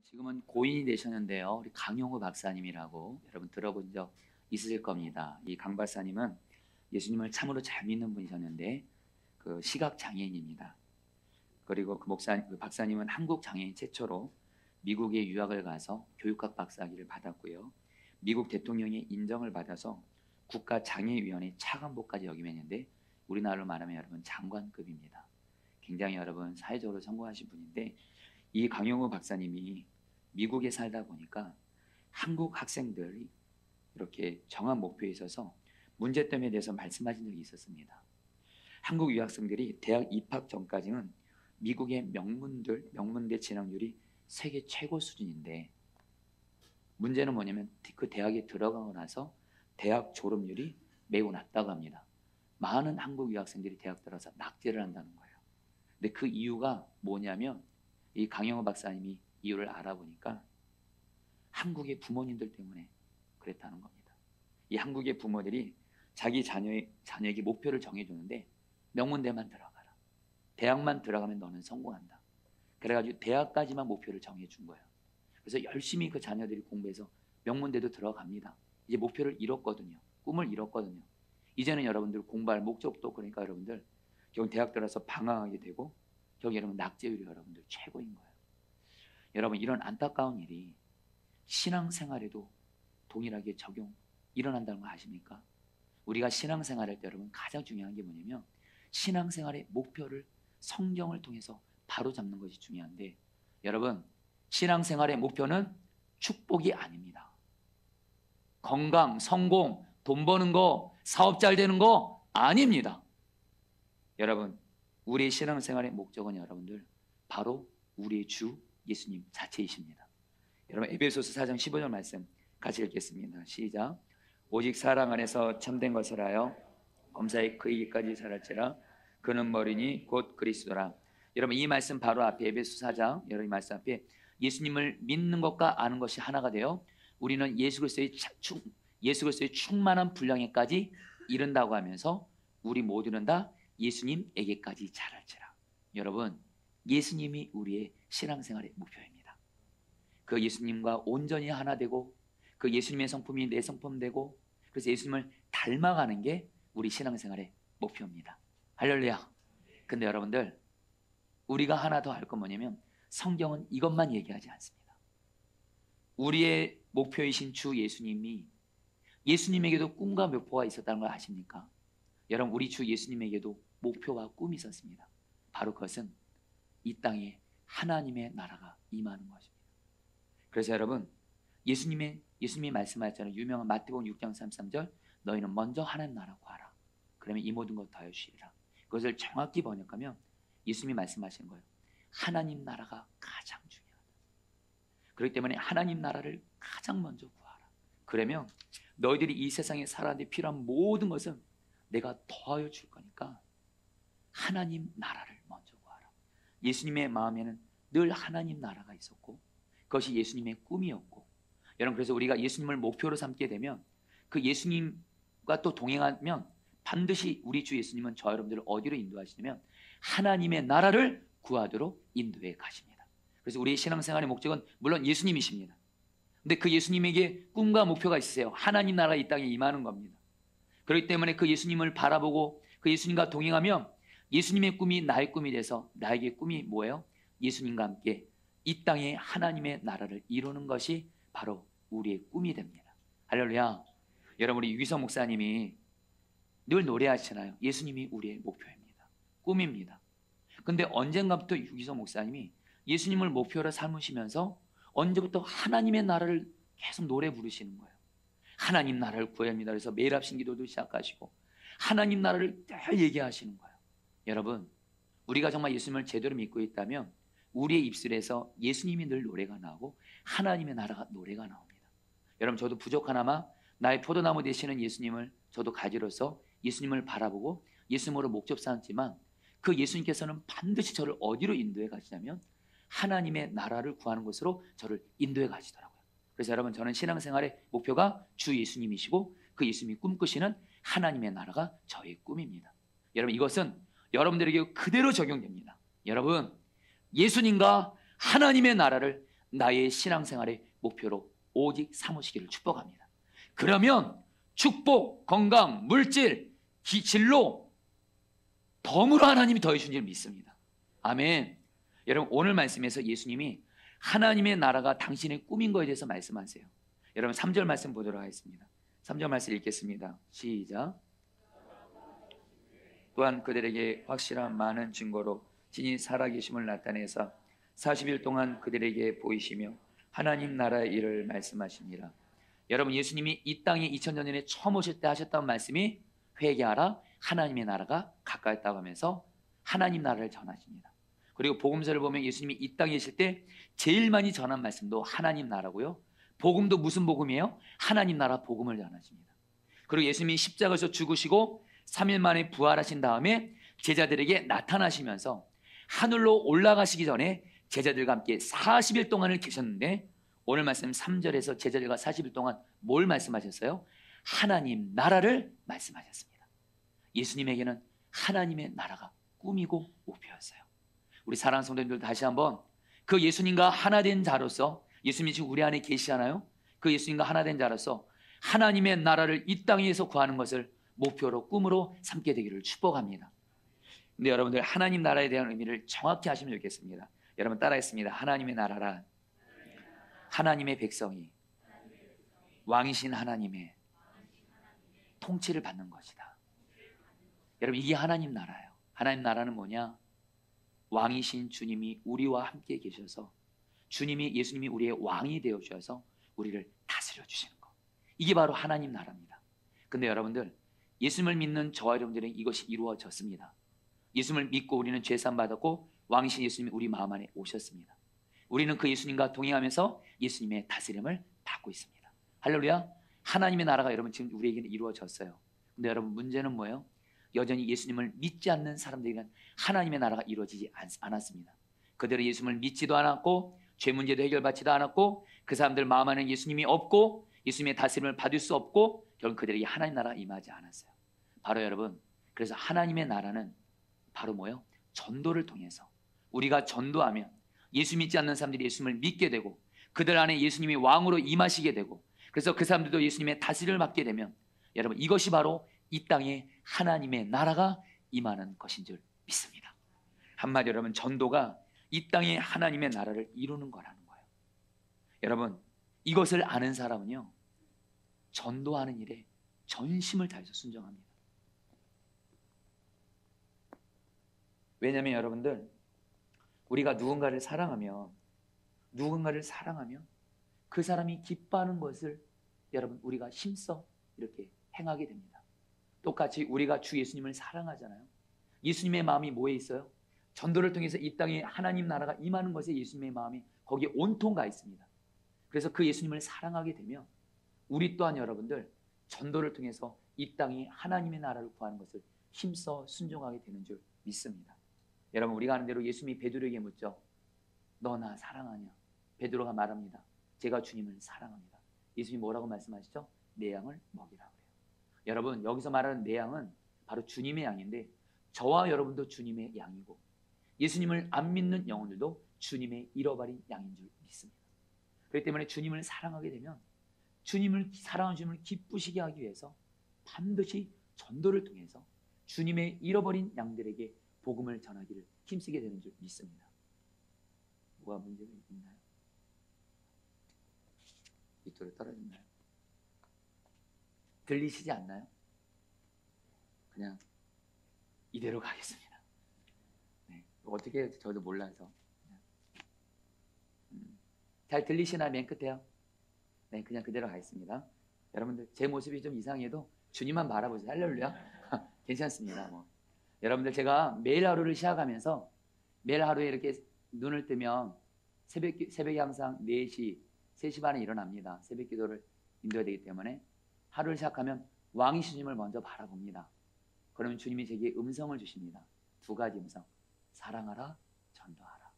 지금은 고인이 되셨는데요. 우리 강용우 박사님이라고 여러분 들어본 적 있으실 겁니다. 이 강 박사님은 예수님을 참으로 잘 믿는 분이셨는데 그 시각 장애인입니다. 그리고 그 박사님은 한국 장애인 최초로 미국에 유학을 가서 교육학 박사학위를 받았고요. 미국 대통령의 인정을 받아서 국가장애위원회 차관보까지 역임했는데 우리나라로 말하면 여러분 장관급입니다. 굉장히 여러분 사회적으로 성공하신 분인데 이 강용우 박사님이 미국에 살다 보니까 한국 학생들이 이렇게 정한 목표에 있어서 문제점에 대해서 말씀하신 적이 있었습니다. 한국 유학생들이 대학 입학 전까지는 미국의 명문대 진학률이 세계 최고 수준인데 문제는 뭐냐면 그 대학에 들어가고 나서 대학 졸업률이 매우 낮다고 합니다. 많은 한국 유학생들이 대학 들어서 낙제를 한다는 거예요. 근데 그 이유가 뭐냐면 이 강영호 박사님이 이유를 알아보니까 한국의 부모님들 때문에 그랬다는 겁니다. 이 한국의 부모들이 자기 자녀에게 목표를 정해주는데 명문대만 들어가라. 대학만 들어가면 너는 성공한다. 그래가지고 대학까지만 목표를 정해준 거예요. 그래서 열심히 그 자녀들이 공부해서 명문대도 들어갑니다. 이제 목표를 이뤘거든요. 꿈을 이뤘거든요. 이제는 여러분들 공부할 목적도 그러니까 여러분들 결국 대학 들어서 방황하게 되고 결국 여러분 낙제율이 여러분들 최고인 거예요. 여러분 이런 안타까운 일이 신앙생활에도 동일하게 일어난다는 거 아십니까? 우리가 신앙생활할 때 여러분 가장 중요한 게 뭐냐면 신앙생활의 목표를 성경을 통해서 바로잡는 것이 중요한데 여러분 신앙생활의 목표는 축복이 아닙니다. 건강, 성공, 돈 버는 거, 사업 잘 되는 거 아닙니다. 여러분 우리의 신앙생활의 목적은 여러분들 바로 우리의 주 예수님 자체이십니다. 여러분 에베소서 4장 15절 말씀 같이 읽겠습니다. 시작. 오직 사랑 안에서 참된 것을 하여 범사에 그에게까지 살았지라 그는 머리니 곧 그리스도라. 여러분 이 말씀 바로 앞에 에베소 4장 여러분 이 말씀 앞에 예수님을 믿는 것과 아는 것이 하나가 되어 우리는 예수 그리스도의 충만한 분량에까지 이른다고 하면서 우리 모두는 다 예수님에게까지 자랄지라. 여러분 예수님이 우리의 신앙생활의 목표입니다. 그 예수님과 온전히 하나 되고 그 예수님의 성품이 내 성품 되고 그래서 예수님을 닮아가는 게 우리 신앙생활의 목표입니다. 할렐루야. 근데 여러분들 우리가 하나 더 할 건 뭐냐면 성경은 이것만 얘기하지 않습니다. 우리의 목표이신 주 예수님에게도 꿈과 목표가 있었다는 걸 아십니까? 여러분 우리 주 예수님에게도 목표와 꿈이 있었습니다. 바로 그것은 이 땅에 하나님의 나라가 임하는 것입니다. 그래서 여러분 예수님이 말씀하셨잖아요. 유명한 마태복음 6장 33절 너희는 먼저 하나님 나라 구하라. 그러면 이 모든 것 더하여 주시리라. 그것을 정확히 번역하면 예수님이 말씀하시는 거예요. 하나님 나라가 가장 중요하다. 그렇기 때문에 하나님 나라를 가장 먼저 구하라. 그러면 너희들이 이 세상에 살아가는데 필요한 모든 것은 내가 더하여 줄 거니까 하나님 나라를 먼저 구하라. 예수님의 마음에는 늘 하나님 나라가 있었고 그것이 예수님의 꿈이었고 여러분 그래서 우리가 예수님을 목표로 삼게 되면 그 예수님과 또 동행하면 반드시 우리 주 예수님은 저 여러분들을 어디로 인도하시냐면 하나님의 나라를 구하도록 인도해 가십니다. 그래서 우리의 신앙생활의 목적은 물론 예수님이십니다. 근데 그 예수님에게 꿈과 목표가 있으세요. 하나님 나라가 이 땅에 임하는 겁니다. 그렇기 때문에 그 예수님을 바라보고 그 예수님과 동행하면 예수님의 꿈이 나의 꿈이 돼서 나에게 꿈이 뭐예요? 예수님과 함께 이 땅에 하나님의 나라를 이루는 것이 바로 우리의 꿈이 됩니다. 할렐루야. 여러분 우리 유기성 목사님이 늘 노래하시잖아요. 예수님이 우리의 목표입니다. 꿈입니다. 근데 언젠가부터 유기성 목사님이 예수님을 목표로 삼으시면서 언제부터 하나님의 나라를 계속 노래 부르시는 거예요. 하나님 나라를 구해야 합니다. 그래서 매일 합심 기도도 시작하시고 하나님 나라를 늘 얘기하시는 거예요. 여러분 우리가 정말 예수님을 제대로 믿고 있다면 우리의 입술에서 예수님이 늘 노래가 나오고 하나님의 나라가 노래가 나옵니다. 여러분 저도 부족하나마 나의 포도나무 되시는 예수님을 저도 가지로서 예수님을 바라보고 예수님으로 목적 삼지만 그 예수님께서는 반드시 저를 어디로 인도해 가시냐면 하나님의 나라를 구하는 곳으로 저를 인도해 가시더라고요. 그래서 여러분 저는 신앙생활의 목표가 주 예수님이시고 그 예수님이 꿈꾸시는 하나님의 나라가 저의 꿈입니다. 여러분 이것은 여러분들에게 그대로 적용됩니다. 여러분 예수님과 하나님의 나라를 나의 신앙생활의 목표로 오직 삼으시기를 축복합니다. 그러면 축복, 건강, 물질, 진로 덤으로 하나님이 더해주신 줄 믿습니다. 아멘. 여러분, 오늘 말씀에서 예수님이 하나님의 나라가 당신의 꿈인 거에 대해서 말씀하세요. 여러분, 3절 말씀 보도록 하겠습니다. 3절 말씀 읽겠습니다. 시작. 또한 그들에게 확실한 많은 증거로 진히 살아계심을 나타내사 40일 동안 그들에게 보이시며 하나님 나라의 일을 말씀하십니다. 여러분, 예수님이 이 땅에 2000년 전에 처음 오실 때 하셨던 말씀이 회개하라, 하나님의 나라가 가까이 있다고 하면서 하나님 나라를 전하십니다. 그리고 복음서를 보면 예수님이 이 땅에 계실 때 제일 많이 전한 말씀도 하나님 나라고요. 복음도 무슨 복음이에요? 하나님 나라 복음을 전하십니다. 그리고 예수님이 십자가에서 죽으시고 3일 만에 부활하신 다음에 제자들에게 나타나시면서 하늘로 올라가시기 전에 제자들과 함께 40일 동안을 계셨는데, 오늘 말씀 3절에서 제자들과 40일 동안 뭘 말씀하셨어요? 하나님 나라를 말씀하셨습니다. 예수님에게는 하나님의 나라가 꿈이고 목표였어요. 우리 사랑하는 성도님들, 다시 한번 그 예수님과 하나 된 자로서, 예수님이 지금 우리 안에 계시잖아요. 그 예수님과 하나 된 자로서 하나님의 나라를 이 땅에서 구하는 것을 목표로, 꿈으로 삼게 되기를 축복합니다. 근데 여러분들, 하나님 나라에 대한 의미를 정확히 하시면 좋겠습니다. 여러분 따라했습니다. 하나님의 나라란 하나님의 백성이 왕이신 하나님의 통치를 받는 것이다. 여러분, 이게 하나님 나라예요. 하나님 나라는 뭐냐? 왕이신 주님이 우리와 함께 계셔서, 주님이, 예수님이 우리의 왕이 되어 주셔서 우리를 다스려 주시는 것, 이게 바로 하나님 나라입니다. 근데 여러분들, 예수님을 믿는 저와 여러분들은 이것이 이루어졌습니다. 예수님을 믿고 우리는 죄사함 받았고 왕이신 예수님이 우리 마음 안에 오셨습니다. 우리는 그 예수님과 동행하면서 예수님의 다스림을 받고 있습니다. 할렐루야. 하나님의 나라가 여러분 지금 우리에게는 이루어졌어요. 근데 여러분, 문제는 뭐예요? 여전히 예수님을 믿지 않는 사람들에게는 하나님의 나라가 이루어지지 않았습니다. 그들은 예수님을 믿지도 않았고 죄 문제도 해결받지도 않았고 그 사람들 마음 안에 예수님이 없고 예수님의 다스림을 받을 수 없고 결국 그들에게 하나님 나라가 임하지 않았어요. 바로 여러분, 그래서 하나님의 나라는 바로 뭐예요? 전도를 통해서 우리가 전도하면 예수 믿지 않는 사람들이 예수님을 믿게 되고 그들 안에 예수님이 왕으로 임하시게 되고, 그래서 그 사람들도 예수님의 다스림을 받게 되면, 여러분, 이것이 바로 이 땅에 하나님의 나라가 임하는 것인 줄 믿습니다. 한마디로 여러분, 전도가 이 땅에 하나님의 나라를 이루는 거라는 거예요. 여러분, 이것을 아는 사람은요, 전도하는 일에 전심을 다해서 순종합니다. 왜냐하면 여러분들, 우리가 누군가를 사랑하면 그 사람이 기뻐하는 것을 여러분 우리가 힘써 이렇게 행하게 됩니다. 똑같이 우리가 주 예수님을 사랑하잖아요. 예수님의 마음이 뭐에 있어요? 전도를 통해서 이 땅에 하나님 나라가 임하는 것에 예수님의 마음이 거기에 온통 가 있습니다. 그래서 그 예수님을 사랑하게 되면 우리 또한 여러분들 전도를 통해서 이 땅에 하나님의 나라를 구하는 것을 힘써 순종하게 되는 줄 믿습니다. 여러분, 우리가 아는 대로 예수님이 베드로에게 묻죠. 너 나 사랑하냐? 베드로가 말합니다. 제가 주님을 사랑합니다. 예수님이 뭐라고 말씀하시죠? 내 양을 먹이라고 그래요. 여러분, 여기서 말하는 내 양은 바로 주님의 양인데, 저와 여러분도 주님의 양이고 예수님을 안 믿는 영혼들도 주님의 잃어버린 양인 줄 믿습니다. 그렇기 때문에 주님을 사랑하게 되면 주님을 사랑하는 주님을 기쁘시게 하기 위해서 반드시 전도를 통해서 주님의 잃어버린 양들에게 복음을 전하기를 힘쓰게 되는 줄 믿습니다. 뭐가 문제가 있나요? 이쪽으로 떨어졌나요? 들리시지 않나요? 그냥 이대로 가겠습니다. 네, 어떻게 해야 저도 몰라서. 잘 들리시나? 맨 끝에요? 네, 그냥 그대로 가겠습니다. 여러분들, 제 모습이 좀 이상해도 주님만 바라보세요. 할렐루야. 괜찮습니다. 여러분들, 제가 매일 하루를 시작하면서 매일 하루에 이렇게 눈을 뜨면 새벽에 항상 4시, 3시 반에 일어납니다. 새벽 기도를 인도해야 되기 때문에 하루를 시작하면 왕이신 주님을 먼저 바라봅니다. 그러면 주님이 제게 음성을 주십니다. 2가지 음성. 사랑하라, 전도하라.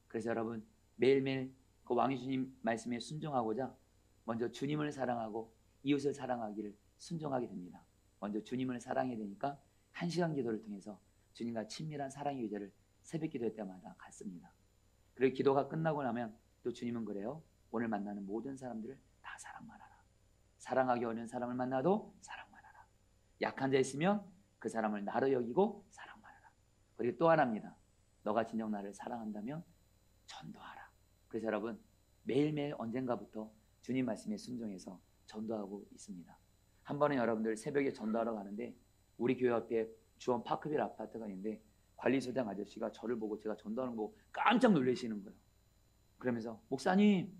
그래서 여러분, 매일매일 그 왕이신 주님 말씀에 순종하고자 먼저 주님을 사랑하고 이웃을 사랑하기를 순종하게 됩니다. 먼저 주님을 사랑해야 되니까 1시간 기도를 통해서 주님과 친밀한 사랑의 유대를 새벽 기도할 때마다 갖습니다. 그리고 기도가 끝나고 나면 또 주님은 그래요. 오늘 만나는 모든 사람들을 다 사랑만 하라. 사랑하기 어려운 사람을 만나도 사랑만 하라. 약한 자 있으면 그 사람을 나로 여기고 사랑만 하라. 그리고 또 하나입니다. 너가 진정 나를 사랑한다면 전도하라. 그래서 여러분 매일매일 언젠가부터 주님 말씀에 순종해서 전도하고 있습니다. 한 번은 여러분들 새벽에 전도하러 가는데 우리 교회 앞에 주원 파크빌 아파트가 있는데 관리소장 아저씨가 저를 보고 제가 전도하는 거 보고 깜짝 놀라시는 거예요. 그러면서 목사님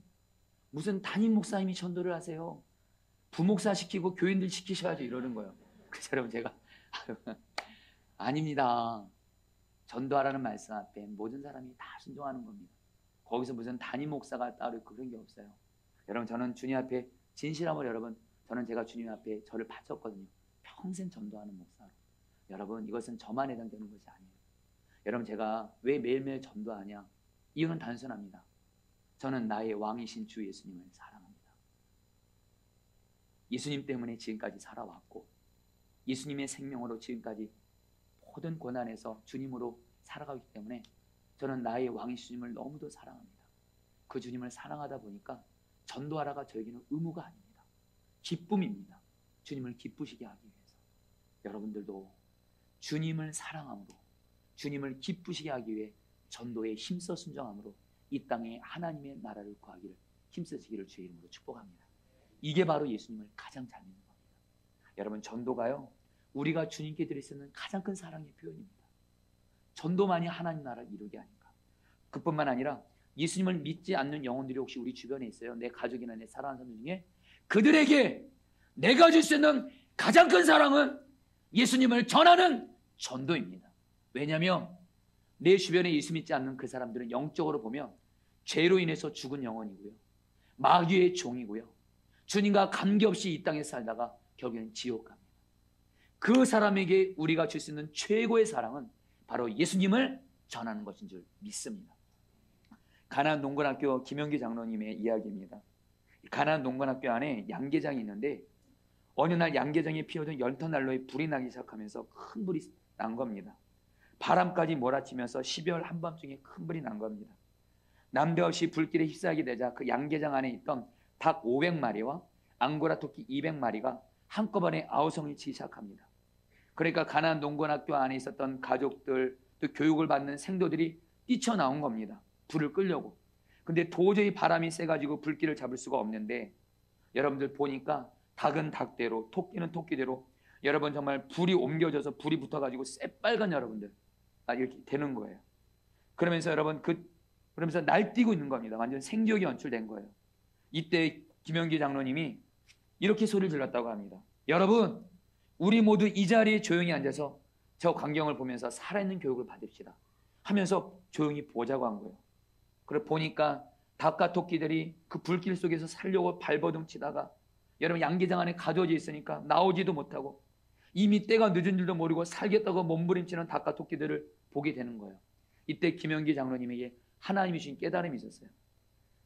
무슨 담임 목사님이 전도를 하세요? 부목사 시키고 교인들 시키셔야죠 이러는 거예요. 그래서 여러분 제가 아닙니다. 전도하라는 말씀 앞에 모든 사람이 다 순종하는 겁니다. 거기서 무슨 담임 목사가 따로 그런 게 없어요. 여러분 저는 주님 앞에 진실함으로 여러분 저는 제가 주님 앞에 저를 바쳤거든요. 평생 전도하는 목사로. 여러분 이것은 저만 해당되는 것이 아니에요. 여러분 제가 왜 매일매일 전도하냐? 이유는 단순합니다. 저는 나의 왕이신 주 예수님을 사랑합니다. 예수님 때문에 지금까지 살아왔고 예수님의 생명으로 지금까지 모든 고난에서 주님으로 살아가기 때문에 저는 나의 왕이신 주님을 너무도 사랑합니다. 그 주님을 사랑하다 보니까 전도하라가 저에게는 의무가 아닙니다. 기쁨입니다. 주님을 기쁘시게 하기 위해서. 여러분들도 주님을 사랑함으로 주님을 기쁘시게 하기 위해 전도에 힘써 순종함으로 이 땅에 하나님의 나라를 구하기를 힘쓰시기를 주의 이름으로 축복합니다. 이게 바로 예수님을 가장 잘 믿는 겁니다. 여러분 전도가요 우리가 주님께 드릴 수 있는 가장 큰 사랑의 표현입니다. 전도만이 하나님 나라를 이루게 하니까. 그뿐만 아니라 예수님을 믿지 않는 영혼들이 혹시 우리 주변에 있어요. 내 가족이나 내 사랑하는 사람 중에 그들에게 내가 줄 수 있는 가장 큰 사랑은 예수님을 전하는 전도입니다. 왜냐하면 내 주변에 예수 믿지 않는 그 사람들은 영적으로 보면 죄로 인해서 죽은 영혼이고요. 마귀의 종이고요. 주님과 관계없이 이 땅에 살다가 결국에는 지옥 갑니다. 그 사람에게 우리가 줄 수 있는 최고의 사랑은 바로 예수님을 전하는 것인 줄 믿습니다. 가나안 농건학교 김영기 장로님의 이야기입니다. 가나안 농건학교 안에 양계장이 있는데 어느 날 양계장에 피어든 연탄 난로에 불이 나기 시작하면서 큰 불이 난 겁니다. 바람까지 몰아치면서 12월 한밤중에 큰 불이 난 겁니다. 남대없이 불길에 휩싸이게 되자 그 양계장 안에 있던 닭 500마리와 앙고라 토끼 200마리가 한꺼번에 아우성을 치기 시작합니다. 그러니까 가나안 농건학교 안에 있었던 가족들 또 교육을 받는 생도들이 뛰쳐나온 겁니다. 불을 끌려고. 근데 도저히 바람이 세가지고 불길을 잡을 수가 없는데 여러분들 보니까 닭은 닭대로 토끼는 토끼대로 여러분 정말 불이 옮겨져서 불이 붙어가지고 새빨간 여러분들 이렇게 되는 거예요. 그러면서 여러분 그러면서 날뛰고 있는 겁니다. 완전 생지옥이 연출된 거예요. 이때 김영기 장로님이 이렇게 소리를 질렀다고 합니다. 여러분 우리 모두 이 자리에 조용히 앉아서 저 광경을 보면서 살아있는 교육을 받읍시다 하면서 조용히 보자고 한 거예요. 그래 보니까 닭과 토끼들이 그 불길 속에서 살려고 발버둥 치다가 여러분 양계장 안에 가둬져 있으니까 나오지도 못하고 이미 때가 늦은 줄도 모르고 살겠다고 몸부림치는 닭과 토끼들을 보게 되는 거예요. 이때 김영기 장로님에게 하나님이 주신 깨달음이 있었어요.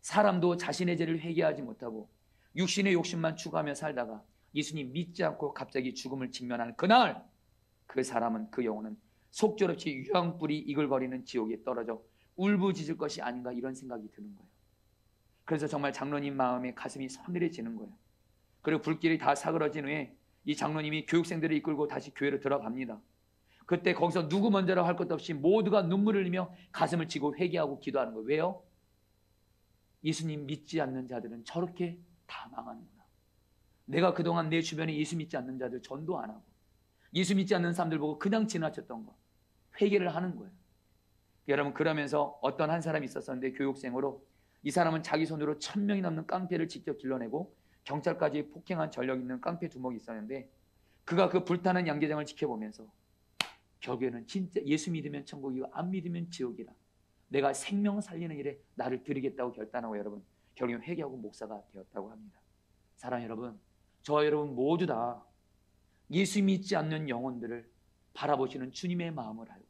사람도 자신의 죄를 회개하지 못하고 육신의 욕심만 추구하며 살다가 예수님 믿지 않고 갑자기 죽음을 직면하는 그날 그 사람은 그 영혼은 속절없이 유황불이 이글거리는 지옥에 떨어져 울부짖을 것이 아닌가 이런 생각이 드는 거예요. 그래서 정말 장로님 마음에 가슴이 서늘해지는 거예요. 그리고 불길이 다 사그러진 후에 이 장로님이 교육생들을 이끌고 다시 교회로 들어갑니다. 그때 거기서 누구 먼저라고 할 것도 없이 모두가 눈물을 흘리며 가슴을 치고 회개하고 기도하는 거예요. 왜요? 예수님 믿지 않는 자들은 저렇게 다 망하는구나. 내가 그동안 내 주변에 예수 믿지 않는 자들 전도 안 하고 예수 믿지 않는 사람들 보고 그냥 지나쳤던 거 회개를 하는 거예요. 여러분 그러면서 어떤 한 사람이 있었었는데 교육생으로 이 사람은 자기 손으로 1000명이 넘는 깡패를 직접 길러내고 경찰까지 폭행한 전력 있는 깡패 두목이 있었는데 그가 그 불타는 양계장을 지켜보면서 결국에는 진짜 예수 믿으면 천국이고 안 믿으면 지옥이라 내가 생명 살리는 일에 나를 드리겠다고 결단하고 여러분 결국엔 회개하고 목사가 되었다고 합니다. 사랑하는 여러분 저와 여러분 모두 다 예수 믿지 않는 영혼들을 바라보시는 주님의 마음을 알고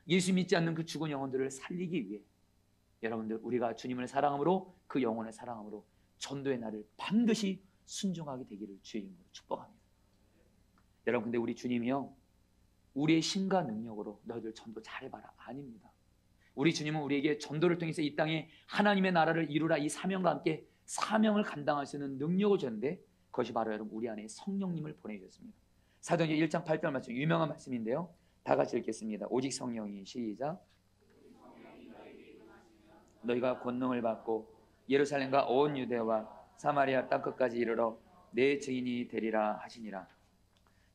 예수 믿지 않는 그 죽은 영혼들을 살리기 위해 여러분들 우리가 주님을 사랑함으로 그 영혼을 사랑함으로 전도의 날을 반드시 순종하게 되기를 주의 이름으로 축복합니다. 여러분 근데 우리 주님이요 우리의 신과 능력으로 너희들 전도 잘해봐라 아닙니다. 우리 주님은 우리에게 전도를 통해서 이 땅에 하나님의 나라를 이루라 이 사명과 함께 사명을 감당할 수 있는 능력을 줬는데 그것이 바로 여러분 우리 안에 성령님을 보내주셨습니다. 사도행전 1장 8절 말씀 유명한 말씀인데요. 다 같이 읽겠습니다. 오직 성령이 시작. 너희가 권능을 받고 예루살렘과 온 유대와 사마리아 땅끝까지 이르러 내 증인이 되리라 하시니라.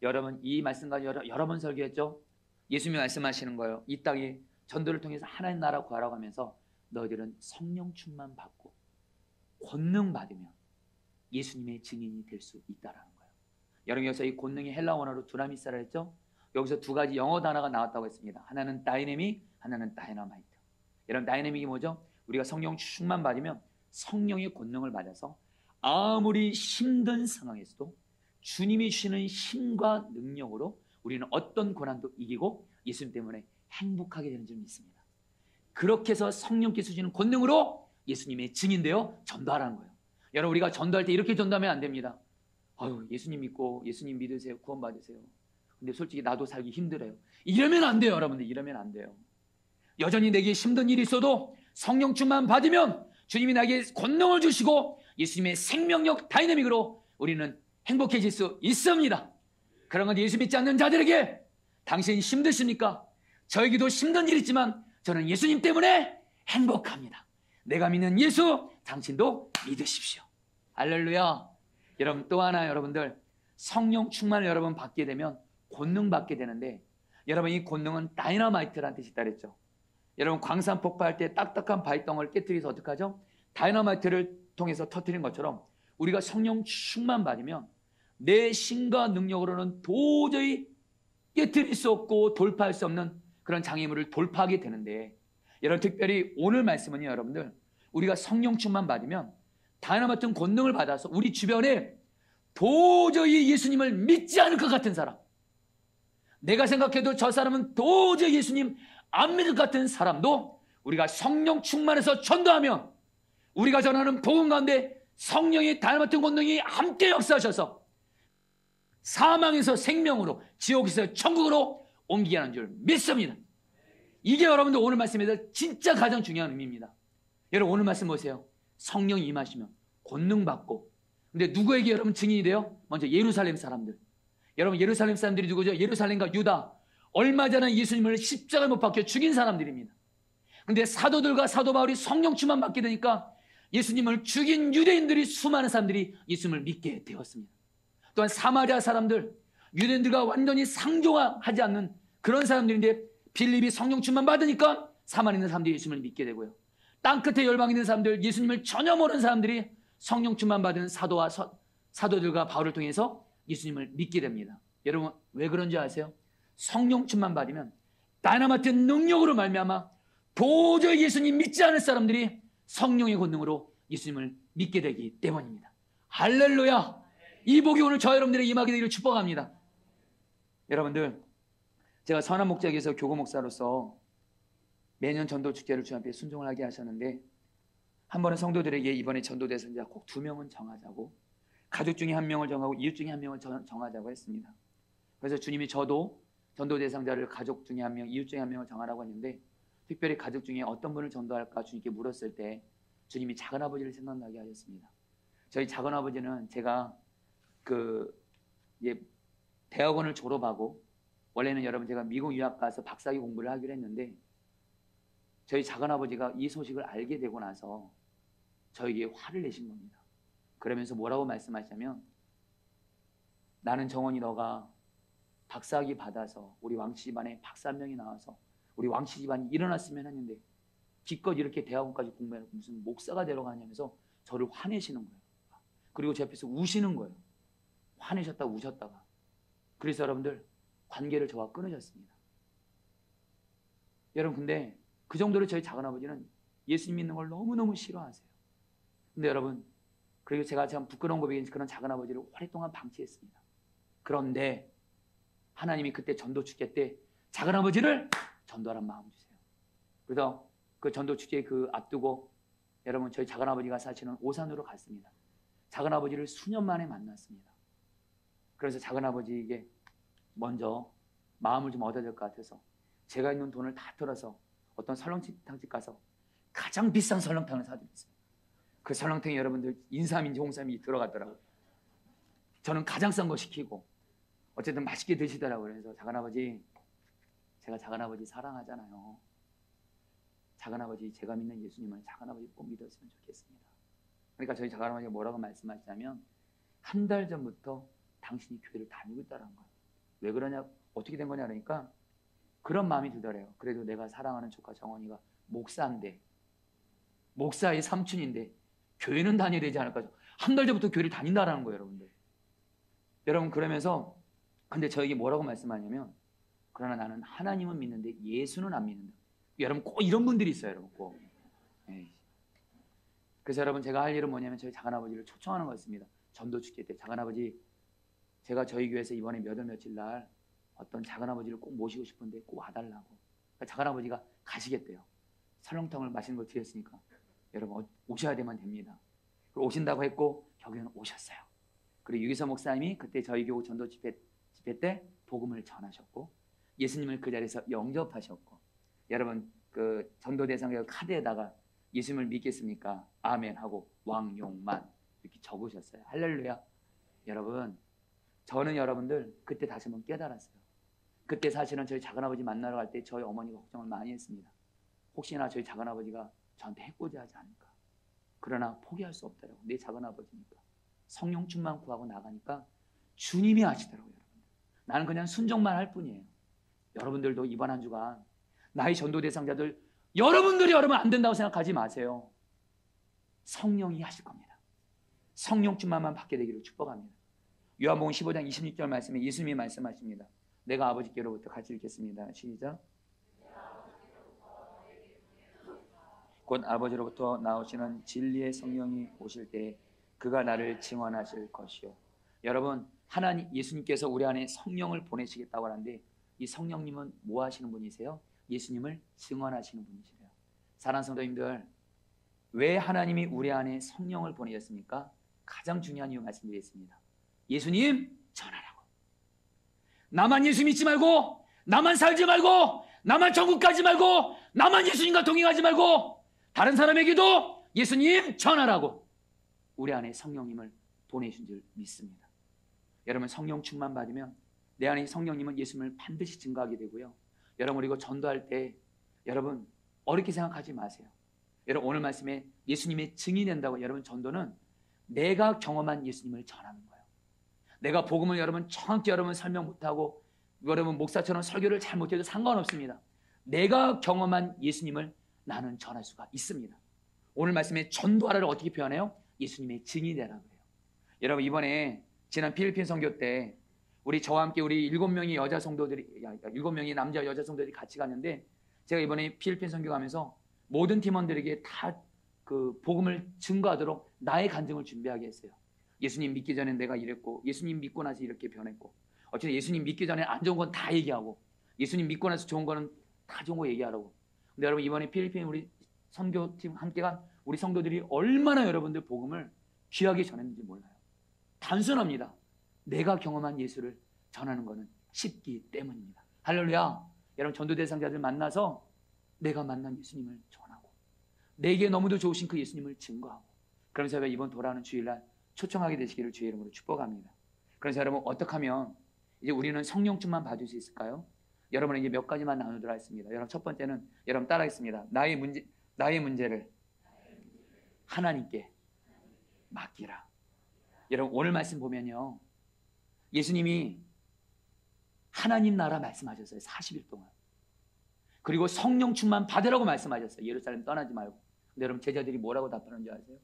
여러분 이 말씀까지 여러 번 설교했죠. 예수님이 말씀하시는 거예요. 이 땅에 전도를 통해서 하나님 나라 구하라고 하면서 너희들은 성령 충만 받고 권능 받으면 예수님의 증인이 될 수 있다라는 거예요. 여러분 여기서 이 권능이 헬라 원어로 두나미스라 했죠. 여기서 두 가지 영어 단어가 나왔다고 했습니다. 하나는 다이내믹, 하나는 다이너마이트. 여러분 다이내믹이 뭐죠? 우리가 성령 충만 받으면 성령의 권능을 받아서 아무리 힘든 상황에서도 주님이 주시는 힘과 능력으로 우리는 어떤 고난도 이기고 예수님 때문에 행복하게 되는 줄 믿습니다. 그렇게 해서 성령께서 주시는 권능으로 예수님의 증인되어 전도하라는 거예요. 여러분 우리가 전도할 때 이렇게 전도하면 안 됩니다. 예수님 믿고 예수님 믿으세요. 구원 받으세요. 근데 솔직히 나도 살기 힘들어요. 이러면 안 돼요. 여러분들 이러면 안 돼요. 여전히 내게 힘든 일이 있어도 성령 충만 받으면 주님이 나에게 권능을 주시고 예수님의 생명력 다이내믹으로 우리는 행복해질 수 있습니다. 그런 건 예수 믿지 않는 자들에게 당신 힘드십니까? 저에게도 힘든 일이 있지만 저는 예수님 때문에 행복합니다. 내가 믿는 예수 당신도 믿으십시오. 할렐루야. 여러분 또 하나 여러분들 성령 충만을 여러분 받게 되면 권능 받게 되는데 여러분 이 권능은 다이너마이트라는 뜻이 있다 그랬죠. 여러분 광산 폭발할 때 딱딱한 바위덩어리를 깨뜨려서 어떡하죠? 다이너마이트를 통해서 터뜨린 것처럼 우리가 성령 충만 받으면 내 신과 능력으로는 도저히 깨뜨릴 수 없고 돌파할 수 없는 그런 장애물을 돌파하게 되는데 여러분 특별히 오늘 말씀은요 여러분들 우리가 성령 충만 받으면 다이너마이트 권능을 받아서 우리 주변에 도저히 예수님을 믿지 않을 것 같은 사람, 내가 생각해도 저 사람은 도저히 예수님 안 믿을 것 같은 사람도 우리가 성령 충만해서 전도하면 우리가 전하는 복음 가운데 성령의 다이너마이트 권능이 함께 역사하셔서 사망에서 생명으로 지옥에서 천국으로 옮기게 하는 줄 믿습니다. 이게 여러분들 오늘 말씀에서 진짜 가장 중요한 의미입니다. 여러분 오늘 말씀 보세요. 성령이 임하시면 권능 받고 근데 누구에게 여러분 증인이 돼요? 먼저 예루살렘 사람들. 여러분 예루살렘 사람들이 누구죠? 예루살렘과 유다. 얼마 전에 예수님을 십자가에 못 박혀 죽인 사람들입니다. 근데 사도들과 사도 바울이 성령 충만 받게 되니까 예수님을 죽인 유대인들이 수많은 사람들이 예수님을 믿게 되었습니다. 또한 사마리아 사람들, 유대인들과 완전히 상종하지 않는 그런 사람들인데 빌립이 성령 충만 받으니까 사마리아 있는 사람들이 예수님을 믿게 되고요. 땅끝에 열방에 있는 사람들, 예수님을 전혀 모르는 사람들이 성령 충만 받은 사도들과 바울을 통해서 예수님을 믿게 됩니다. 여러분 왜 그런지 아세요? 성령 충만 받으면 다이너마이트 능력으로 말미암아 도저히 예수님 믿지 않을 사람들이 성령의 권능으로 예수님을 믿게 되기 때문입니다. 할렐루야. 이 복이 오늘 저 여러분들의 임하게 되기를 축복합니다. 여러분들 제가 선한 목자에게서 교구 목사로서 매년 전도 축제를 주 앞에 순종을 하게 하셨는데 한 번은 성도들에게 이번에 전도 대상자 꼭 2명은 정하자고 가족 중에 1명을 정하고 이웃 중에 1명을 정하자고 했습니다. 그래서 주님이 저도 전도 대상자를 가족 중에 1명, 이웃 중에 1명을 정하라고 했는데 특별히 가족 중에 어떤 분을 전도할까 주님께 물었을 때 주님이 작은아버지를 생각나게 하셨습니다. 저희 작은아버지는 제가 대학원을 졸업하고 원래는 여러분 제가 미국 유학 가서 박사학위 공부를 하기로 했는데 저희 작은아버지가 이 소식을 알게 되고 나서 저에게 화를 내신 겁니다. 그러면서 뭐라고 말씀하시냐면 나는 정원이 너가 박사학위 받아서 우리 왕씨 집안에 박사 1명이 나와서 우리 왕씨 집안이 일어났으면 했는데 기껏 이렇게 대학원까지 공부해서 무슨 목사가 되러 가냐면서 저를 화내시는 거예요. 그리고 제 앞에서 우시는 거예요. 화내셨다가 우셨다가. 그래서 여러분들 관계를 저와 끊으셨습니다. 여러분 근데 그 정도로 저희 작은아버지는 예수님 믿는 걸 너무너무 싫어하세요. 근데 여러분 그리고 제가 참 부끄러운 고백인 그런 작은아버지를 오랫동안 방치했습니다. 그런데 하나님이 그때 전도 축제 때 작은아버지를 전도하라는 마음 주세요. 그래서 그 전도 축제 앞두고 여러분 저희 작은아버지가 사시는 오산으로 갔습니다. 작은아버지를 수년 만에 만났습니다. 그래서 작은아버지에게 먼저 마음을 좀 얻어야 될 것 같아서 제가 있는 돈을 다 털어서 어떤 설렁탕집 가서 가장 비싼 설렁탕을 사드렸어요. 그 설렁탕에 여러분들 인삼인지 홍삼인지 들어갔더라고요. 저는 가장 싼 거 시키고 어쨌든 맛있게 드시더라고요. 그래서 작은아버지, 제가 작은아버지 사랑하잖아요. 작은아버지, 제가 믿는 예수님을 작은아버지 꼭 믿었으면 좋겠습니다. 그러니까 저희 작은아버지가 뭐라고 말씀하시냐면 한 달 전부터 당신이 교회를 다니고 있다는 거예요. 왜 그러냐, 어떻게 된 거냐 그러니까 그런 마음이 들더래요. 그래도 내가 사랑하는 조카 정원이가 목사인데, 목사의 삼촌인데 교회는 다녀야 되지 않을까. 한 달 전부터 교회를 다닌다라는 거예요, 여러분들. 여러분, 그러면서 근데 저에게 뭐라고 말씀하냐면, 그러나 나는 하나님은 믿는데 예수는 안 믿는다. 여러분, 꼭 이런 분들이 있어요, 여러분. 꼭. 그래서 여러분, 제가 할 일은 뭐냐면 저희 작은아버지를 초청하는 거였습니다. 전도 축제 때 작은아버지, 제가 저희 교회에서 이번에 몇 월 며칠 날 어떤 작은아버지를 꼭 모시고 싶은데 꼭 와달라고. 그러니까 작은아버지가 가시겠대요. 설렁탕을 맛있는 걸 드렸으니까 여러분 오셔야 되면 됩니다. 그리고 오신다고 했고 결국에는 오셨어요. 그리고 유기서 목사님이 그때 저희 교회 전도 집회 때 복음을 전하셨고 예수님을 그 자리에서 영접하셨고, 여러분 그 전도 대상자 카드에다가 예수님을 믿겠습니까? 아멘 하고 왕용만 이렇게 적으셨어요. 할렐루야. 여러분, 저는 여러분들 그때 다시 한번 깨달았어요. 그때 사실은 저희 작은아버지 만나러 갈 때 저희 어머니가 걱정을 많이 했습니다. 혹시나 저희 작은아버지가 저한테 해코지하지 않을까. 그러나 포기할 수 없더라고요. 내 작은아버지니까. 성령 충만 구하고 나가니까 주님이 하시더라고요. 여러분들. 나는 그냥 순종만 할 뿐이에요. 여러분들도 이번 한 주간 나의 전도 대상자들, 여러분들이 여러분 안 된다고 생각하지 마세요. 성령이 하실 겁니다. 성령 충만만 받게 되기를 축복합니다. 요한복음 15장 26절 말씀에 예수님이 말씀하십니다. 내가 아버지께로부터 같이 읽겠습니다. 시작. 곧 아버지로부터 나오시는 진리의 성령이 오실 때 그가 나를 증언하실 것이요. 여러분, 하나님 예수님께서 우리 안에 성령을 보내시겠다고 하는데 이 성령님은 뭐 하시는 분이세요? 예수님을 증언하시는 분이시래요. 사랑하는 성도님들, 왜 하나님이 우리 안에 성령을 보내셨습니까? 가장 중요한 이유 말씀드리겠습니다. 예수님 전하라고. 나만 예수 믿지 말고, 나만 살지 말고, 나만 천국 가지 말고, 나만 예수님과 동행하지 말고 다른 사람에게도 예수님 전하라고 우리 안에 성령님을 보내신 줄 믿습니다. 여러분, 성령 충만 받으면 내 안에 성령님은 예수님을 반드시 증거하게 되고요. 여러분, 그리고 전도할 때 여러분 어렵게 생각하지 마세요. 여러분, 오늘 말씀에 예수님의 증인이 된다고. 여러분, 전도는 내가 경험한 예수님을 전하는 거예요. 내가 복음을 여러분 정확히 여러분 설명 못하고 여러분 목사처럼 설교를 잘 못해도 상관없습니다. 내가 경험한 예수님을 나는 전할 수가 있습니다. 오늘 말씀에 전도하라를 어떻게 표현해요? 예수님의 증인이 되라고 해요. 여러분, 이번에 지난 필리핀 선교 때 우리 저와 함께 우리 7명의 여자 성도들이 7명의 남자 여자 성도들이 같이 갔는데, 제가 이번에 필리핀 선교 가면서 모든 팀원들에게 다 그 복음을 증거하도록 나의 간증을 준비하게 했어요. 예수님 믿기 전에 내가 이랬고, 예수님 믿고 나서 이렇게 변했고, 어쨌든 예수님 믿기 전에 안 좋은 건 다 얘기하고, 예수님 믿고 나서 좋은 거는 다 좋은 거 얘기하라고. 근데 여러분, 이번에 필리핀 우리 선교팀 함께 간 우리 성도들이 얼마나 여러분들 복음을 귀하게 전했는지 몰라요. 단순합니다. 내가 경험한 예수를 전하는 것은 쉽기 때문입니다. 할렐루야. 여러분, 전도 대상자들 만나서 내가 만난 예수님을 전하고 내게 너무도 좋으신 그 예수님을 증거하고, 그러면서 제가 이번 돌아오는 주일날 초청하게 되시기를 주의 이름으로 축복합니다. 그래서 여러분, 어떻게 하면 이제 우리는 성령 충만 받을 수 있을까요? 여러분은 이제 몇 가지만 나누도록 하겠습니다. 여러분, 첫 번째는 여러분 따라하겠습니다. 나의 문제를 하나님께 맡기라. 여러분, 오늘 말씀 보면요, 예수님이 하나님 나라 말씀하셨어요. 40일 동안. 그리고 성령 충만 받으라고 말씀하셨어요. 예루살렘 떠나지 말고. 근데 여러분, 제자들이 뭐라고 답하는지 아세요?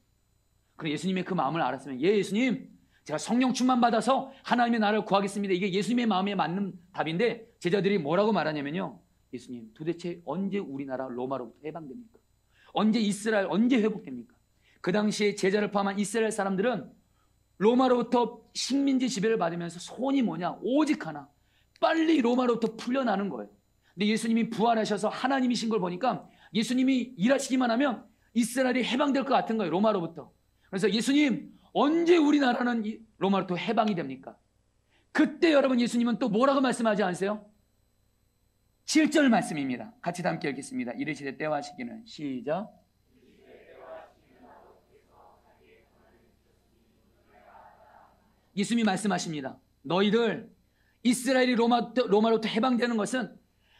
그럼 예수님의 그 마음을 알았으면, 예, 예수님, 제가 성령 충만 받아서 하나님의 나라를 구하겠습니다. 이게 예수님의 마음에 맞는 답인데, 제자들이 뭐라고 말하냐면요, 예수님, 도대체 언제 우리나라 로마로부터 해방됩니까? 언제 이스라엘, 언제 회복됩니까? 그 당시에 제자를 포함한 이스라엘 사람들은 로마로부터 식민지 지배를 받으면서 소원이 뭐냐? 오직 하나, 빨리 로마로부터 풀려나는 거예요. 근데 예수님이 부활하셔서 하나님이신 걸 보니까 예수님이 일하시기만 하면 이스라엘이 해방될 것 같은 거예요, 로마로부터. 그래서 예수님, 언제 우리나라는 로마로부터 해방이 됩니까? 그때 여러분, 예수님은 또 뭐라고 말씀하지 않으세요? 7절 말씀입니다. 같이 다 함께 읽겠습니다. 이르시되 때와 시기는 시작. 예수님이 말씀하십니다. 너희들 이스라엘이 로마로부터 해방되는 것은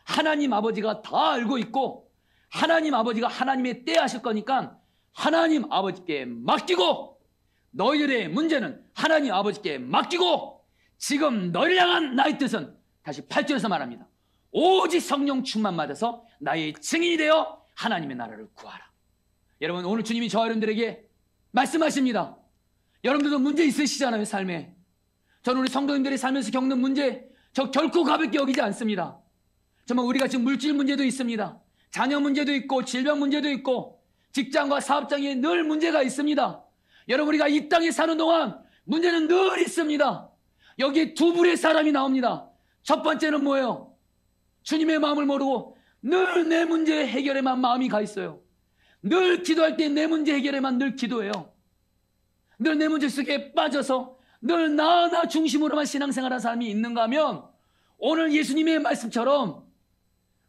하나님 아버지가 다 알고 있고 하나님 아버지가 하나님의 때 하실 거니까 하나님 아버지께 맡기고 너희들의 문제는 하나님 아버지께 맡기고 지금 너희를 향한 나의 뜻은 다시 8절에서 말합니다. 오직 성령 충만 받아서 나의 증인이 되어 하나님의 나라를 구하라. 여러분 오늘 주님이 저와 여러분들에게 말씀하십니다. 여러분들도 문제 있으시잖아요. 삶에. 저는 우리 성도님들이 살면서 겪는 문제 저 결코 가볍게 여기지 않습니다. 정말 우리가 지금 물질 문제도 있습니다. 자녀 문제도 있고 질병 문제도 있고 직장과 사업장에 늘 문제가 있습니다. 여러분 우리가 이 땅에 사는 동안 문제는 늘 있습니다. 여기에 두 부류의 사람이 나옵니다. 첫 번째는 뭐예요? 주님의 마음을 모르고 늘 내 문제 해결에만 마음이 가 있어요. 늘 기도할 때 내 문제 해결에만 늘 기도해요. 늘 내 문제 속에 빠져서 늘 나 중심으로만 신앙생활하는 사람이 있는가 하면 오늘 예수님의 말씀처럼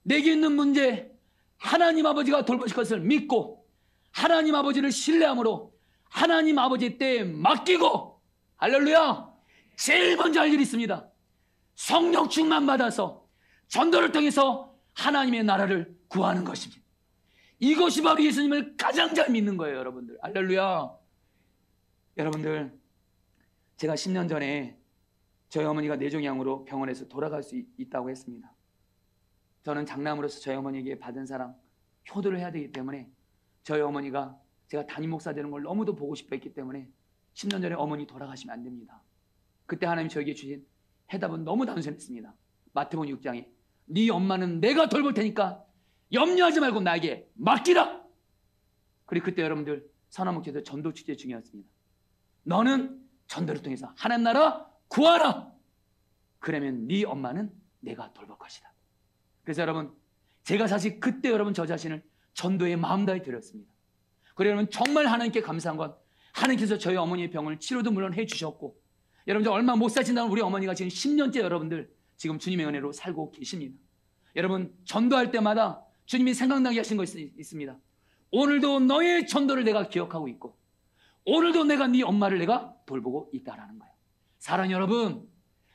내게 있는 문제 하나님 아버지가 돌보실 것을 믿고 하나님 아버지를 신뢰함으로 하나님 아버지 때에 맡기고 할렐루야 제일 먼저 할 일이 있습니다. 성령 충만 받아서 전도를 통해서 하나님의 나라를 구하는 것입니다. 이것이 바로 예수님을 가장 잘 믿는 거예요. 여러분들 할렐루야. 여러분들 제가 10년 전에 저희 어머니가 뇌종양으로 병원에서 돌아갈 수 있다고 했습니다. 저는 장남으로서 저희 어머니에게 받은 사랑 효도를 해야 되기 때문에 저희 어머니가 제가 담임 목사 되는 걸 너무도 보고 싶어 했기 때문에 10년 전에 어머니 돌아가시면 안 됩니다. 그때 하나님이 저에게 주신 해답은 너무 단순했습니다. 마태복음 6장에 네 엄마는 내가 돌볼 테니까 염려하지 말고 나에게 맡기라. 그리고 그때 여러분들 선화목회에서 전도 취재 중이었습니다. 너는 전도를 통해서 하나님 나라 구하라. 그러면 네 엄마는 내가 돌볼 것이다. 그래서 여러분 제가 사실 그때 여러분 저 자신을 전도에 마음 다해 드렸습니다. 그리고 여러분 정말 하나님께 감사한 건 하나님께서 저희 어머니의 병을 치료도 물론 해주셨고 여러분들 얼마 못 사신다는 우리 어머니가 지금 10년째 여러분들 지금 주님의 은혜로 살고 계십니다. 여러분 전도할 때마다 주님이 생각나게 하신 것이 있습니다. 오늘도 너의 전도를 내가 기억하고 있고 오늘도 내가 네 엄마를 내가 돌보고 있다라는 거예요. 사랑하는 여러분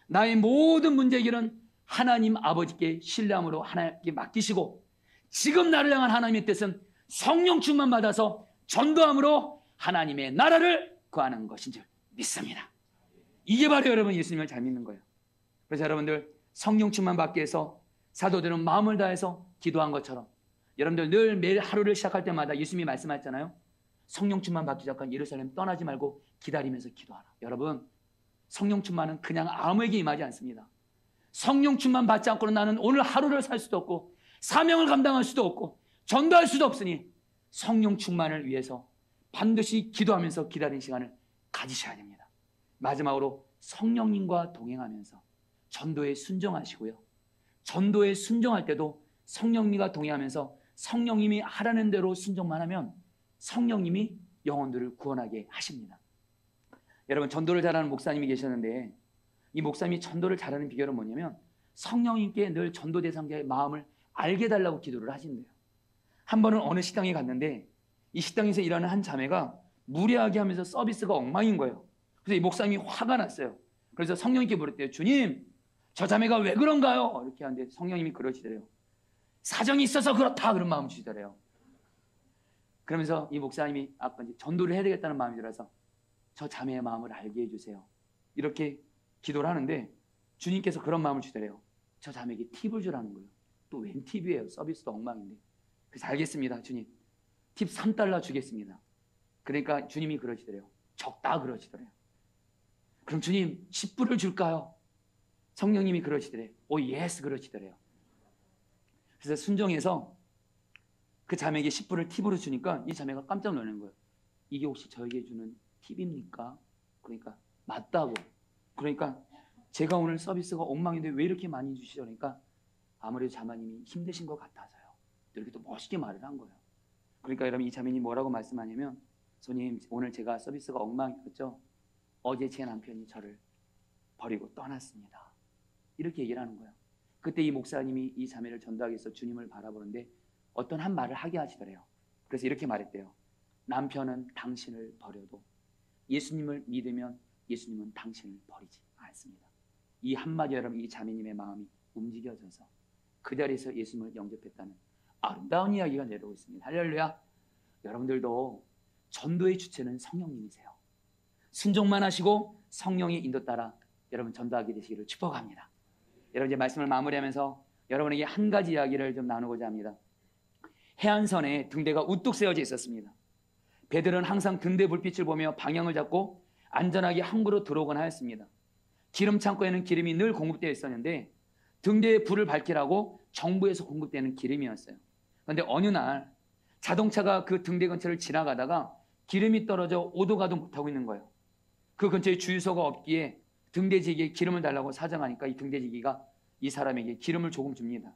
나의 모든 문제 해결은 하나님 아버지께 신뢰함으로 하나님께 맡기시고 지금 나를 향한 하나님의 뜻은 성령 충만 받아서 전도함으로 하나님의 나라를 구하는 것인 줄 믿습니다. 이게 바로 여러분 예수님을 잘 믿는 거예요. 그래서 여러분들 성령 충만 받기 위해서 사도들은 마음을 다해서 기도한 것처럼 여러분들 늘 매일 하루를 시작할 때마다 예수님이 말씀하셨잖아요. 성령 충만 받기 시작한 예루살렘 떠나지 말고 기다리면서 기도하라. 여러분 성령 충만은 그냥 아무에게 임하지 않습니다. 성령 충만 받지 않고는 나는 오늘 하루를 살 수도 없고 사명을 감당할 수도 없고 전도할 수도 없으니 성령 충만을 위해서 반드시 기도하면서 기다리는 시간을 가지셔야 됩니다. 마지막으로 성령님과 동행하면서 전도에 순종하시고요. 전도에 순종할 때도 성령님과 동행하면서 성령님이 하라는 대로 순종만 하면 성령님이 영혼들을 구원하게 하십니다. 여러분 전도를 잘하는 목사님이 계셨는데 이 목사님이 전도를 잘하는 비결은 뭐냐면 성령님께 늘 전도 대상자의 마음을 알게 달라고 기도를 하신대요. 한 번은 어느 식당에 갔는데 이 식당에서 일하는 한 자매가 무례하게 하면서 서비스가 엉망인 거예요. 그래서 이 목사님이 화가 났어요. 그래서 성령님께 물었대요. 주님 저 자매가 왜 그런가요? 이렇게 하는데 성령님이 그러시더래요. 사정이 있어서 그렇다 그런 마음 주시더래요. 그러면서 이 목사님이 아까 이제 전도를 해야 되겠다는 마음이 들어서 저 자매의 마음을 알게 해주세요. 이렇게 기도를 하는데 주님께서 그런 마음을 주더래요. 저 자매에게 팁을 주라는 거예요. 또 웬 팁이에요? 서비스도 엉망인데. 그래서 알겠습니다. 주님. 팁 3달러 주겠습니다. 그러니까 주님이 그러시더래요. 적다 그러시더래요. 그럼 주님 10불을 줄까요? 성령님이 그러시더래요. 오 예스 그러시더래요. 그래서 순종해서 그 자매에게 10불을 팁으로 주니까 이 자매가 깜짝 놀란 거예요. 이게 혹시 저에게 주는 팁입니까? 그러니까 맞다고. 그러니까 제가 오늘 서비스가 엉망인데 왜 이렇게 많이 주시죠? 그러니까 아무래도 자매님이 힘드신 것 같아서요. 이렇게 또 멋있게 말을 한 거예요. 그러니까 여러분 이 자매님이 뭐라고 말씀하냐면 손님 오늘 제가 서비스가 엉망이었죠. 어제 제 남편이 저를 버리고 떠났습니다. 이렇게 얘기를 하는 거예요. 그때 이 목사님이 이 자매를 전도하기 위해서 주님을 바라보는데 어떤 한 말을 하게 하시더래요. 그래서 이렇게 말했대요. 남편은 당신을 버려도 예수님을 믿으면 예수님은 당신을 버리지 않습니다. 이 한마디 여러분, 이 자매님의 마음이 움직여져서 그 자리에서 예수님을 영접했다는 아름다운 이야기가 내려오고 있습니다. 할렐루야. 여러분들도 전도의 주체는 성령님이세요. 순종만 하시고 성령의 인도 따라 여러분 전도하게 되시기를 축복합니다. 여러분, 이제 말씀을 마무리하면서 여러분에게 한 가지 이야기를 좀 나누고자 합니다. 해안선에 등대가 우뚝 세워져 있었습니다. 배들은 항상 등대 불빛을 보며 방향을 잡고 안전하게 항구로 들어오곤 하였습니다. 기름 창고에는 기름이 늘 공급되어 있었는데 등대에 불을 밝히라고 정부에서 공급되는 기름이었어요. 그런데 어느 날 자동차가 그 등대 근처를 지나가다가 기름이 떨어져 오도 가도 못하고 있는 거예요. 그 근처에 주유소가 없기에 등대지기에 기름을 달라고 사정하니까 이 등대지기가 이 사람에게 기름을 조금 줍니다.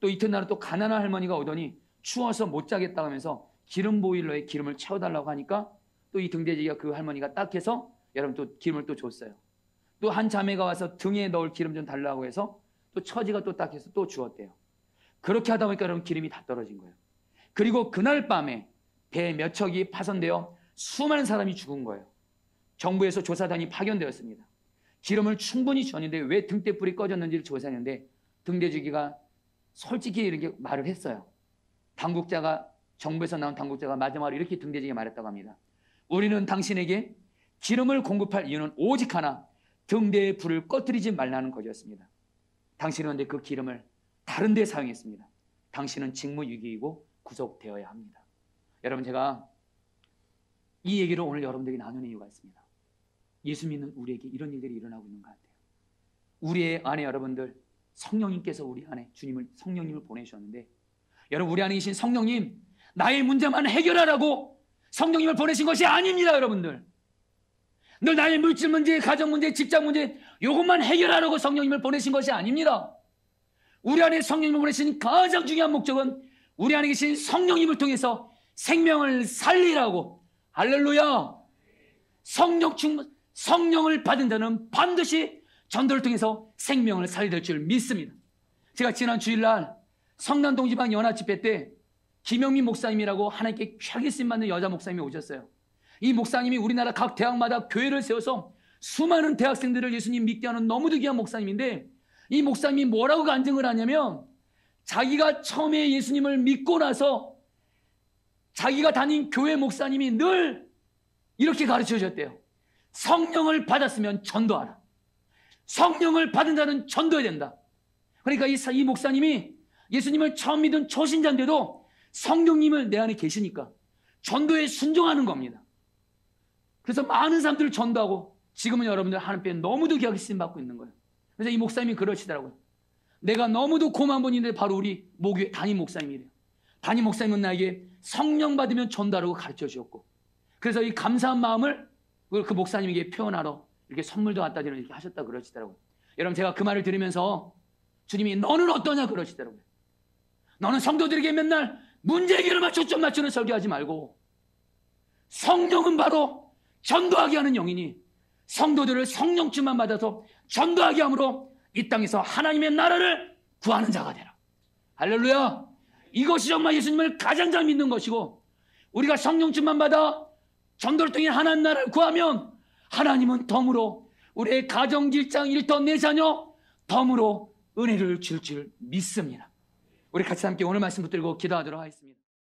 또 이튿날은 또 가난한 할머니가 오더니 추워서 못 자겠다 하면서 기름 보일러에 기름을 채워달라고 하니까 또 이 등대지기가 그 할머니가 딱 해서 여러분 또 기름을 또 줬어요. 또 한 자매가 와서 등에 넣을 기름 좀 달라고 해서 또 처지가 또 딱 해서 또 주었대요. 그렇게 하다 보니까 여러분 기름이 다 떨어진 거예요. 그리고 그날 밤에 배 몇 척이 파손되어 수많은 사람이 죽은 거예요. 정부에서 조사단이 파견되었습니다. 기름을 충분히 줬는데 왜 등대불이 꺼졌는지를 조사했는데 등대지기가 솔직히 이렇게 말을 했어요. 당국자가, 정부에서 나온 당국자가 마지막으로 이렇게 등대지기에 말했다고 합니다. 우리는 당신에게 기름을 공급할 이유는 오직 하나, 등대의 불을 꺼뜨리지 말라는 것이었습니다. 당신은 근데 그 기름을 다른 데 사용했습니다. 당신은 직무유기이고 구속되어야 합니다. 여러분, 제가 이 얘기를 오늘 여러분들에게 나누는 이유가 있습니다. 예수 믿는 우리에게 이런 일들이 일어나고 있는 것 같아요. 우리의 안에 여러분들, 성령님께서 우리 안에 성령님을 보내주셨는데, 여러분, 우리 안에 계신 성령님, 나의 문제만 해결하라고 성령님을 보내신 것이 아닙니다. 여러분들, 늘 나의 물질 문제, 가정 문제, 직장 문제, 이것만 해결하라고 성령님을 보내신 것이 아닙니다. 우리 안에 성령님을 보내신 가장 중요한 목적은 우리 안에 계신 성령님을 통해서 생명을 살리라고. 할렐루야. 성령을 받은 자는 반드시 전도를 통해서 생명을 살리게 될 줄 믿습니다. 제가 지난 주일날 성남동지방 연합집회 때 김영민 목사님이라고 하나님께 쾌하게 쓰임받는 여자 목사님이 오셨어요. 이 목사님이 우리나라 각 대학마다 교회를 세워서 수많은 대학생들을 예수님 믿게 하는 너무도 귀한 목사님인데, 이 목사님이 뭐라고 간증을 하냐면, 자기가 처음에 예수님을 믿고 나서 자기가 다닌 교회 목사님이 늘 이렇게 가르쳐 주셨대요. 성령을 받았으면 전도하라. 성령을 받은 자는 전도해야 된다. 그러니까 이 목사님이 예수님을 처음 믿은 초신자인데도 성령님을 내 안에 계시니까 전도에 순종하는 겁니다. 그래서 많은 사람들을 전도하고 지금은 여러분들 하나님께 너무도 귀하게 쓰임받고 있는 거예요. 그래서 이 목사님이 그러시더라고요. 내가 너무도 고마운 분인데 바로 우리 모교회 담임 목사님이래요. 담임 목사님은 나에게 성령 받으면 전도하라고 가르쳐 주셨고, 그래서 이 감사한 마음을 그 목사님에게 표현하러 이렇게 선물도 갖다 드리는 이렇게 하셨다 그러시더라고요. 여러분, 제가 그 말을 들으면서 주님이 너는 어떠냐 그러시더라고요. 너는 성도들에게 맨날 문제 해결만 초점 맞추는 설교하지 말고 성령은 바로 전도하게 하는 영이니 성도들을 성령쯤만 받아서 전도하게 함으로 이 땅에서 하나님의 나라를 구하는 자가 되라. 할렐루야. 이것이 정말 예수님을 가장 잘 믿는 것이고, 우리가 성령쯤만 받아 전도를 통해 하나님 나라를 구하면 하나님은 덤으로 우리의 가정, 직장, 일터, 내 자녀 덤으로 은혜를 줄 줄 믿습니다. 우리 같이 함께 오늘 말씀 붙들고 기도하도록 하겠습니다.